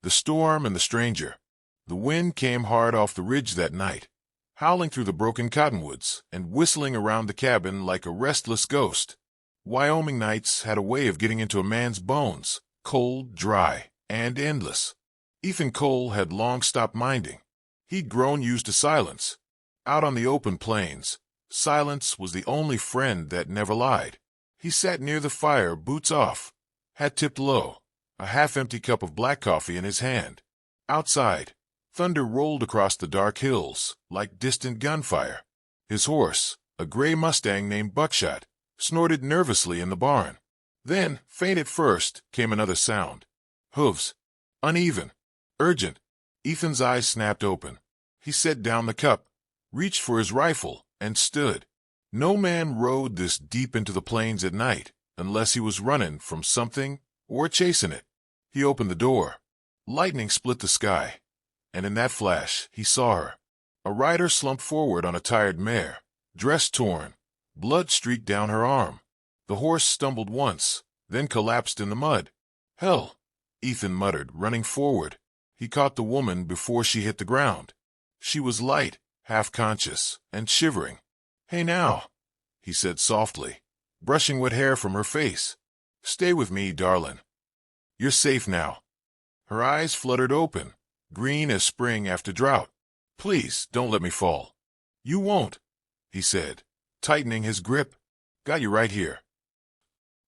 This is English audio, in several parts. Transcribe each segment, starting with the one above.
The storm and the stranger. The wind came hard off the ridge that night, howling through the broken cottonwoods and whistling around the cabin like a restless ghost. Wyoming nights had a way of getting into a man's bones, cold, dry, and endless. Ethan Cole had long stopped minding. He'd grown used to silence. Out on the open plains, silence was the only friend that never lied. He sat near the fire, boots off, hat tipped low, a half-empty cup of black coffee in his hand. Outside, thunder rolled across the dark hills like distant gunfire. His horse, a gray Mustang named Buckshot, snorted nervously in the barn. Then, faint at first, came another sound. Hooves. Uneven. Urgent. Ethan's eyes snapped open. He set down the cup, reached for his rifle, and stood. No man rode this deep into the plains at night unless he was running from something or chasing it. He opened the door. Lightning split the sky, and in that flash he saw her. A rider slumped forward on a tired mare, dress torn, blood streaked down her arm. The horse stumbled once, then collapsed in the mud. "Hell," Ethan muttered, running forward. He caught the woman before she hit the ground. She was light, half-conscious, and shivering. "Hey now," he said softly, brushing wet hair from her face. "Stay with me, Darlin. You're safe now." Her eyes fluttered open, green as spring after drought. "Please, don't let me fall." "You won't," he said, tightening his grip. "Got you right here."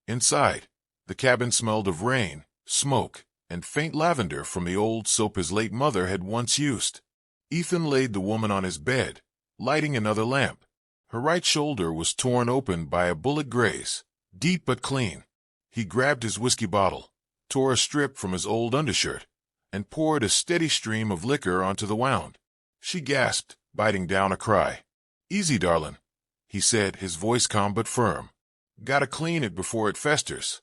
Inside, the cabin smelled of rain, smoke, and faint lavender from the old soap his late mother had once used. Ethan laid the woman on his bed, lighting another lamp. Her right shoulder was torn open by a bullet graze, deep but clean. He grabbed his whiskey bottle, tore a strip from his old undershirt, and poured a steady stream of liquor onto the wound. She gasped, biting down a cry. "Easy, darlin'," he said, his voice calm but firm. "Gotta clean it before it festers."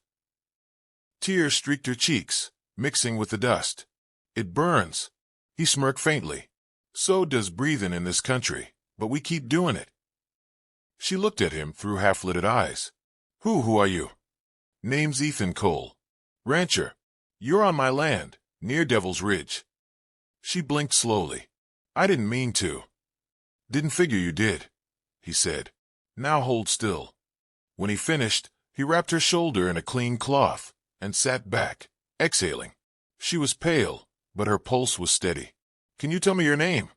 Tears streaked her cheeks, mixing with the dust. "It burns." He smirked faintly. "So does breathing in this country, but we keep doing it." She looked at him through half-lidded eyes. Who are you?" "Name's Ethan Cole. Rancher. You're on my land, near Devil's Ridge." She blinked slowly. "I didn't mean to." "Didn't figure you did," he said. "Now hold still." When he finished, he wrapped her shoulder in a clean cloth and sat back, exhaling. She was pale, but her pulse was steady. "Can you tell me your name?"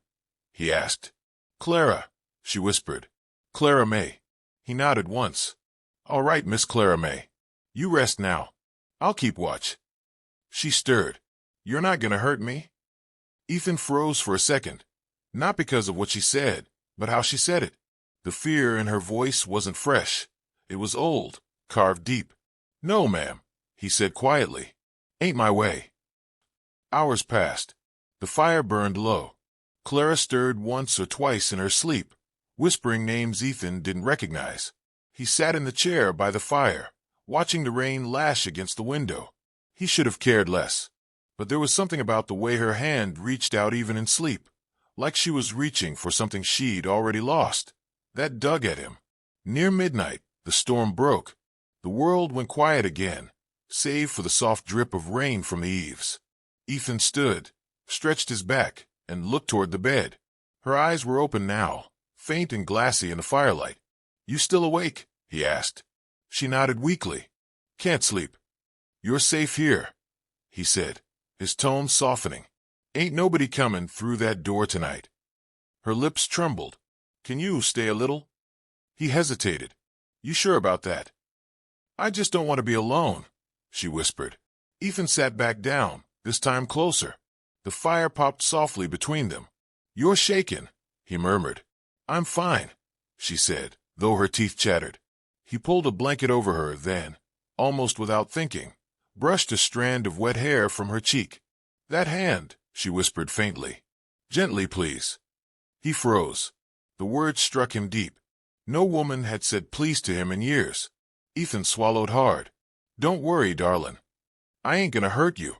he asked. "Clara," she whispered. "Clara May." He nodded once. "All right, Miss Clara May. You rest now. I'll keep watch." She stirred. "You're not gonna hurt me?" Ethan froze for a second, not because of what she said, but how she said it. The fear in her voice wasn't fresh. It was old, carved deep. "No, ma'am," he said quietly. "Ain't my way." Hours passed. The fire burned low. Clara stirred once or twice in her sleep, whispering names Ethan didn't recognize. He sat in the chair by the fire, watching the rain lash against the window. He should have cared less. But there was something about the way her hand reached out even in sleep, like she was reaching for something she'd already lost, that dug at him. Near midnight, the storm broke. The world went quiet again, save for the soft drip of rain from the eaves. Ethan stood, stretched his back, and looked toward the bed. Her eyes were open now, faint and glassy in the firelight. "You still awake?" he asked. She nodded weakly. "Can't sleep." "You're safe here," he said, his tone softening. "Ain't nobody coming through that door tonight." Her lips trembled. "Can you stay a little?" He hesitated. "You sure about that?" "I just don't want to be alone," she whispered. Ethan sat back down, this time closer. The fire popped softly between them. "You're shaking," he murmured. "I'm fine," she said, though her teeth chattered. He pulled a blanket over her, then, almost without thinking, brushed a strand of wet hair from her cheek. "That hand," she whispered faintly. "Gently, please." He froze. The words struck him deep. No woman had said please to him in years. Ethan swallowed hard. "Don't worry, darlin'. I ain't gonna hurt you."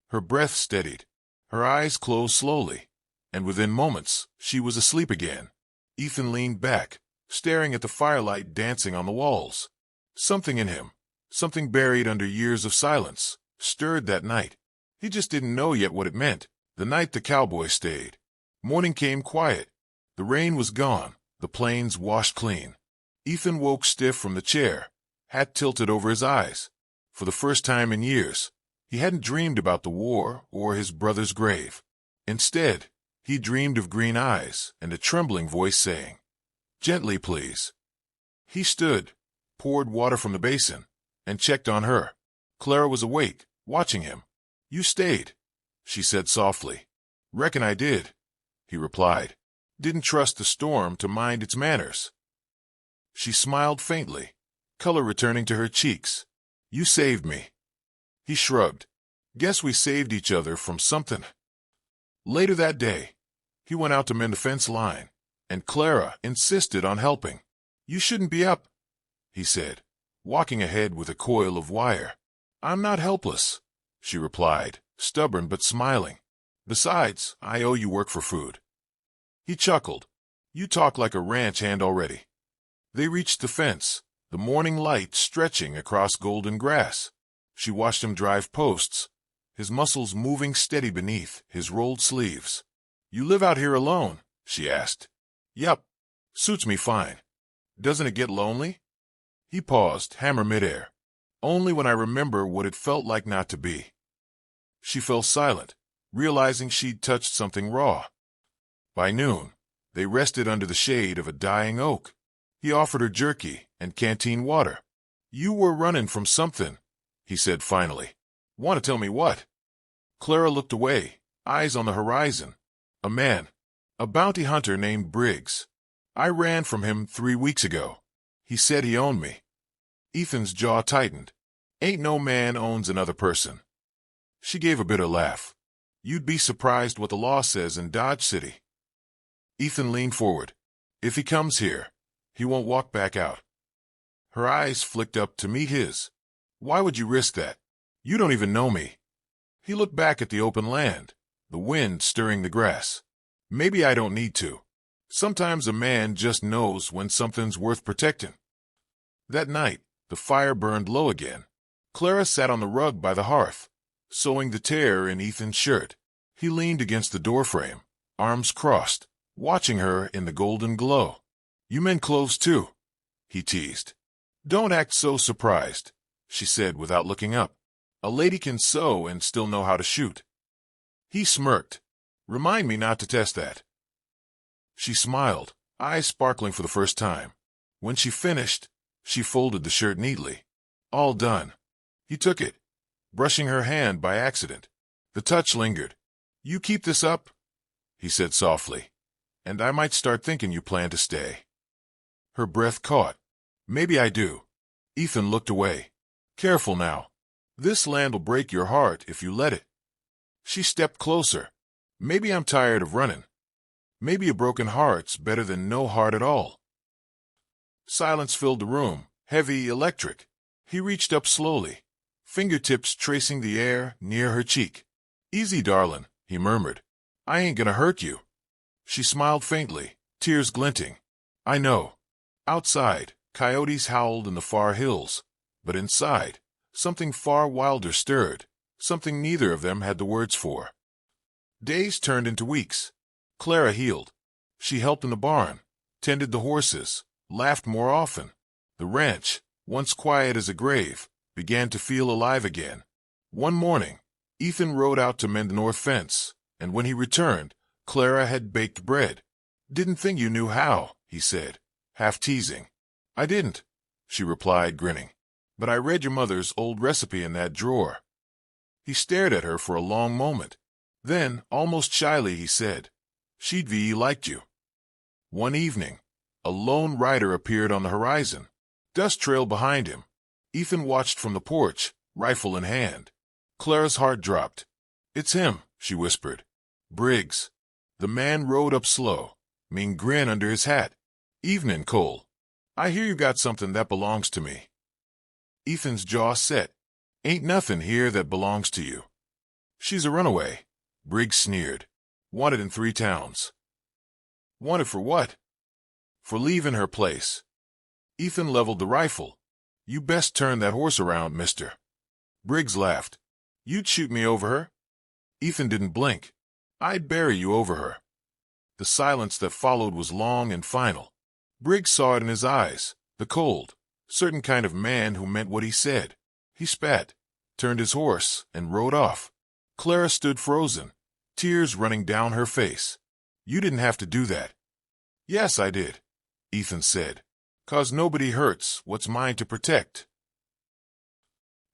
Her breath steadied. Her eyes closed slowly, and within moments she was asleep again. Ethan leaned back, staring at the firelight dancing on the walls. Something in him, something buried under years of silence, stirred that night. He just didn't know yet what it meant. The night the cowboy stayed. Morning came quiet. The rain was gone, the plains washed clean. Ethan woke stiff from the chair, hat tilted over his eyes. For the first time in years, he hadn't dreamed about the war or his brother's grave. Instead, he dreamed of green eyes and a trembling voice saying, "Gently, please." He stood, poured water from the basin, and checked on her. Clara was awake, watching him. "You stayed," she said softly. "Reckon I did," he replied. "Didn't trust the storm to mind its manners." She smiled faintly, color returning to her cheeks. "You saved me." He shrugged. "Guess we saved each other from something." Later that day, he went out to mend the fence line, and Clara insisted on helping. "You shouldn't be up," he said, walking ahead with a coil of wire. "I'm not helpless," she replied, stubborn but smiling. "Besides, I owe you work for food." He chuckled. "You talk like a ranch hand already." They reached the fence, the morning light stretching across golden grass. She watched him drive posts, his muscles moving steady beneath his rolled sleeves. "You live out here alone?" she asked. "Yup. Suits me fine. Doesn't it get lonely?" He paused, hammer midair. "Only when I remember what it felt like not to be." She fell silent, realizing she'd touched something raw. By noon, they rested under the shade of a dying oak. He offered her jerky and canteen water. "You were running from something," he said finally. "Want to tell me what?" Clara looked away, eyes on the horizon. "A man. A bounty hunter named Briggs. I ran from him 3 weeks ago. He said he owned me." Ethan's jaw tightened. "Ain't no man owns another person." She gave a bitter laugh. "You'd be surprised what the law says in Dodge City." Ethan leaned forward. "If he comes here, he won't walk back out." Her eyes flicked up to meet his. "Why would you risk that? You don't even know me." He looked back at the open land, the wind stirring the grass. "Maybe I don't need to. Sometimes a man just knows when something's worth protecting." That night, the fire burned low again. Clara sat on the rug by the hearth, sewing the tear in Ethan's shirt. He leaned against the doorframe, arms crossed, watching her in the golden glow. "You mend clothes too?" he teased. "Don't act so surprised," she said without looking up. "A lady can sew and still know how to shoot." He smirked. "Remind me not to test that." She smiled, eyes sparkling for the first time. When she finished, she folded the shirt neatly. "All done." He took it, brushing her hand by accident. The touch lingered. "You keep this up," he said softly, "and I might start thinking you plan to stay." Her breath caught. "Maybe I do." Ethan looked away. "Careful now. This land'll break your heart if you let it." She stepped closer. "Maybe I'm tired of running. Maybe a broken heart's better than no heart at all." Silence filled the room, heavy, electric. He reached up slowly, fingertips tracing the air near her cheek. "Easy, darling," he murmured. "I ain't gonna hurt you." She smiled faintly, tears glinting. "I know." Outside, coyotes howled in the far hills, but inside, something far wilder stirred, something neither of them had the words for. Days turned into weeks. Clara healed. She helped in the barn, tended the horses, laughed more often. The ranch, once quiet as a grave, began to feel alive again. One morning, Ethan rode out to mend the north fence, and when he returned, Clara had baked bread. "Didn't think you knew how," he said, half teasing. "I didn't," she replied, grinning. "But I read your mother's old recipe in that drawer." He stared at her for a long moment. Then, almost shyly, he said, "She'd V liked you." One evening, a lone rider appeared on the horizon. Dust trailed behind him. Ethan watched from the porch, rifle in hand. Clara's heart dropped. "It's him," she whispered. "Briggs." The man rode up slow, mean grin under his hat. "Evening, Cole. I hear you got something that belongs to me." Ethan's jaw set. "Ain't nothing here that belongs to you." "She's a runaway," Briggs sneered. "Wanted in 3 towns." "Wanted for what?" "For leaving her place." Ethan leveled the rifle. "You best turn that horse around, mister." Briggs laughed. "You'd shoot me over her?" Ethan didn't blink. I'd bury you over her. The silence that followed was long and final. Briggs saw it in his eyes, the cold, certain kind of man who meant what he said. He spat, turned his horse, and rode off. Clara stood frozen, tears running down her face. You didn't have to do that. Yes, I did, Ethan said. 'Cause nobody hurts what's mine to protect.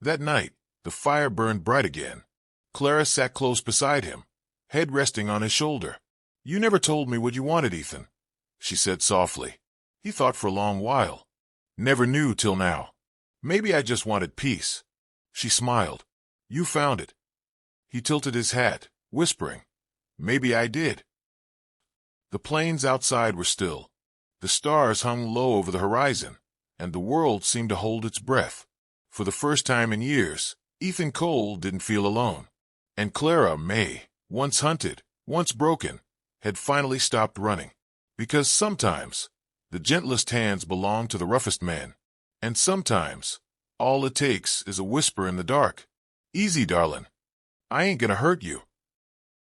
That night, the fire burned bright again. Clara sat close beside him, head resting on his shoulder. You never told me what you wanted, Ethan, she said softly. He thought for a long while. Never knew till now. Maybe I just wanted peace. She smiled. You found it. He tilted his hat, whispering, Maybe I did. The plains outside were still. The stars hung low over the horizon, and the world seemed to hold its breath. For the first time in years, Ethan Cole didn't feel alone. And Clara May, once hunted, once broken, had finally stopped running. Because sometimes, the gentlest hands belong to the roughest men. And sometimes, all it takes is a whisper in the dark. Easy, darling. I ain't gonna hurt you.